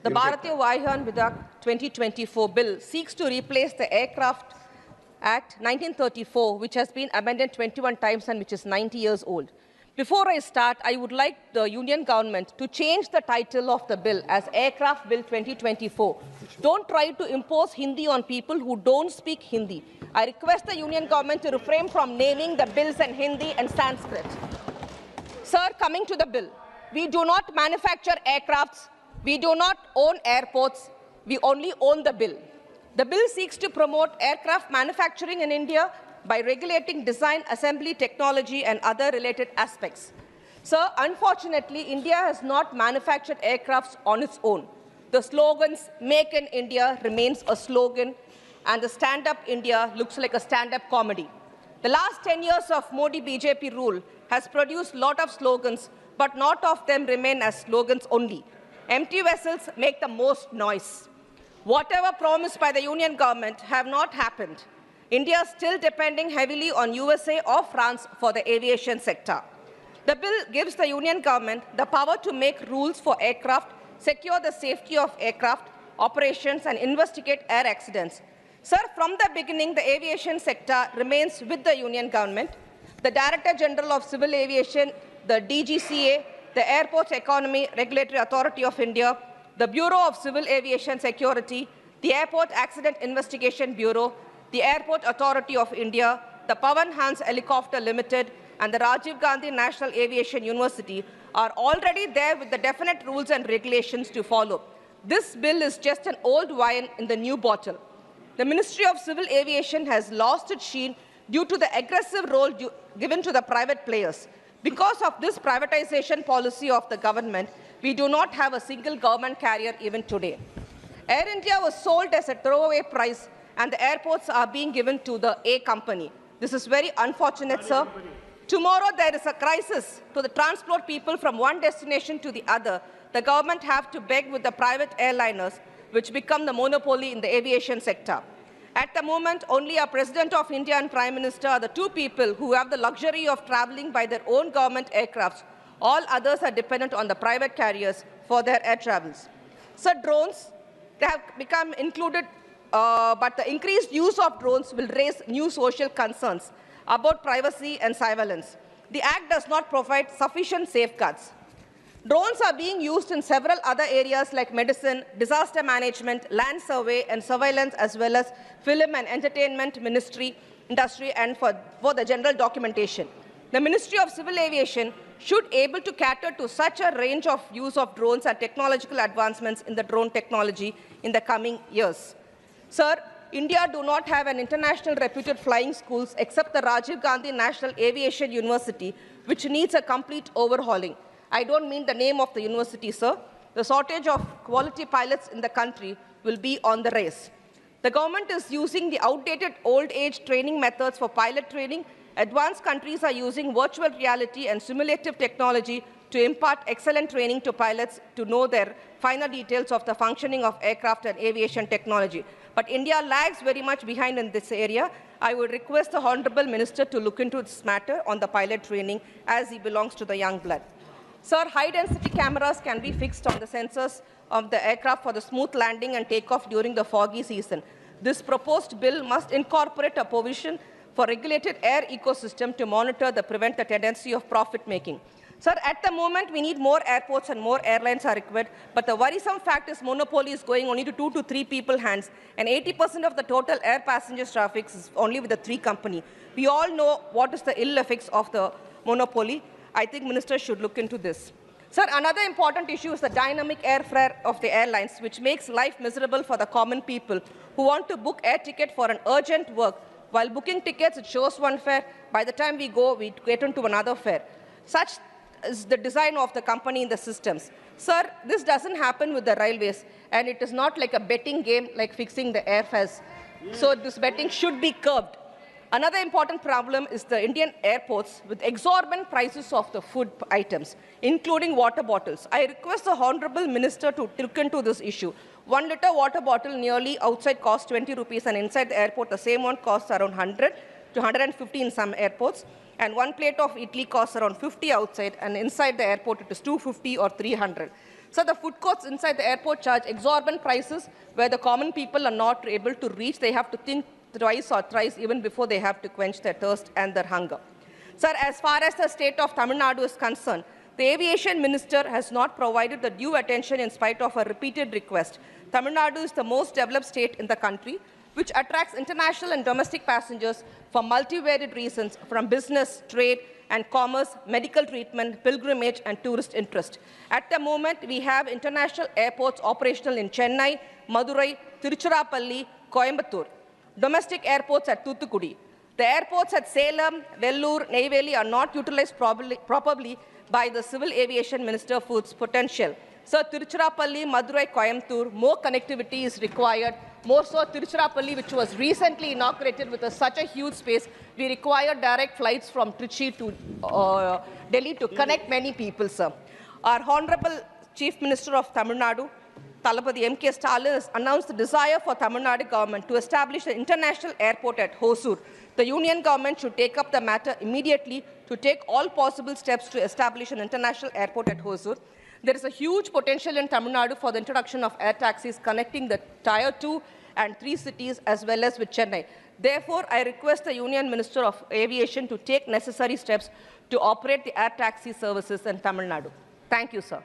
The Bharatiya Vahan Vidak 2024 bill seeks to replace the Aircraft Act 1934, which has been amended 21 times and which is 90 years old. Before I start, I would like the Union government to change the title of the bill as Aircraft Bill 2024. Don't try to impose Hindi on people who don't speak Hindi. I request the Union government to refrain from naming the bills in Hindi and Sanskrit. Sir, coming to the bill, we do not manufacture aircrafts, we do not own airports, we only own the bill. The bill seeks to promote aircraft manufacturing in India by regulating design, assembly, technology, and other related aspects. Sir, unfortunately, India has not manufactured aircrafts on its own. The slogans, Make in India, remains a slogan, and the Stand Up India looks like a stand-up comedy. The last 10 years of Modi BJP rule has produced a lot of slogans, but not all of them remain as slogans only. Empty vessels make the most noise. Whatever promised by the Union government have not happened. India is still depending heavily on USA or France for the aviation sector. The bill gives the Union government the power to make rules for aircraft, secure the safety of aircraft operations, and investigate air accidents. Sir, from the beginning, the aviation sector remains with the Union government. The Director General of Civil Aviation, the DGCA, the Airports Economy Regulatory Authority of India, the Bureau of Civil Aviation Security, the Airport Accident Investigation Bureau, the Airport Authority of India, the Pawan Hans Helicopter Limited, and the Rajiv Gandhi National Aviation University are already there with the definite rules and regulations to follow. This bill is just an old wine in the new bottle. The Ministry of Civil Aviation has lost its sheen due to the aggressive role given to the private players. Because of this privatization policy of the government, we do not have a single government carrier even today. Air India was sold as a throwaway price, and the airports are being given to the A company. This is very unfortunate, sir. Tomorrow there is a crisis to the transport people from one destination to the other. The government have to beg with the private airliners, which become the monopoly in the aviation sector. At the moment, only our President of India and Prime Minister are the two people who have the luxury of traveling by their own government aircrafts. All others are dependent on the private carriers for their air travels. So drones, they have become included, but the increased use of drones will raise new social concerns about privacy and surveillance. The Act does not provide sufficient safeguards. Drones are being used in several other areas like medicine, disaster management, land survey, and surveillance, as well as film and entertainment industry, and for the general documentation. The Ministry of Civil Aviation should be able to cater to such a range of use of drones and technological advancements in the drone technology in the coming years. Sir, India do not have an international reputed flying schools except the Rajiv Gandhi National Aviation University, which needs a complete overhauling. I don't mean the name of the university, sir. The shortage of quality pilots in the country will be on the rise. The government is using the outdated old-age training methods for pilot training. Advanced countries are using virtual reality and simulative technology to impart excellent training to pilots to know their final details of the functioning of aircraft and aviation technology. But India lags very much behind in this area. I would request the Honorable Minister to look into this matter on the pilot training, as he belongs to the young blood. Sir, high-density cameras can be fixed on the sensors of the aircraft for the smooth landing and takeoff during the foggy season. This proposed bill must incorporate a provision for regulated air ecosystem to monitor and prevent the tendency of profit-making. Sir, at the moment, we need more airports and more airlines are required, but the worrisome fact is monopoly is going only to 2 to 3 people's hands, and 80% of the total air passenger traffic is only with the 3 companies. We all know what is the ill effects of the monopoly. I think ministers should look into this. Sir, another important issue is the dynamic airfare of the airlines, which makes life miserable for the common people who want to book air ticket for an urgent work. While booking tickets, it shows one fare. By the time we go, we get into another fare. Such is the design of the company in the systems. Sir, this doesn't happen with the railways, and it is not like a betting game like fixing the airfares. So this betting should be curbed. Another important problem is the Indian airports with exorbitant prices of the food items, including water bottles. I request the Honorable Minister to look into this issue. 1 liter water bottle nearly outside costs 20 rupees, and inside the airport the same one costs around 100 to 150 in some airports. And 1 plate of idli costs around 50 outside, and inside the airport it is 250 or 300. So the food courts inside the airport charge exorbitant prices where the common people are not able to reach. They have to think twice or thrice even before they have to quench their thirst and their hunger. Sir, as far as the state of Tamil Nadu is concerned, the aviation minister has not provided the due attention in spite of a repeated request. Tamil Nadu is the most developed state in the country, which attracts international and domestic passengers for multivariate reasons from business, trade, and commerce, medical treatment, pilgrimage, and tourist interest. At the moment, we have international airports operational in Chennai, Madurai, Tiruchirappalli, Coimbatore. Domestic airports at Thoothukudi. The airports at Salem, Vellore, Neyveli are not utilized properly by the Civil Aviation Minister for its potential. So Tiruchirappalli, Madurai, Coimbatore, more connectivity is required. More so Tiruchirappalli, which was recently inaugurated with such a huge space, we require direct flights from Trichy to Delhi to connect many people, sir. Our Honorable Chief Minister of Tamil Nadu, Thalapathy M.K. Stalin, has announced the desire for Tamil Nadu government to establish an international airport at Hosur. The union government should take up the matter immediately to take all possible steps to establish an international airport at Hosur. There is a huge potential in Tamil Nadu for the introduction of air taxis connecting the Tier 2 and 3 cities as well as with Chennai. Therefore, I request the Union Minister of Aviation to take necessary steps to operate the air taxi services in Tamil Nadu. Thank you, sir.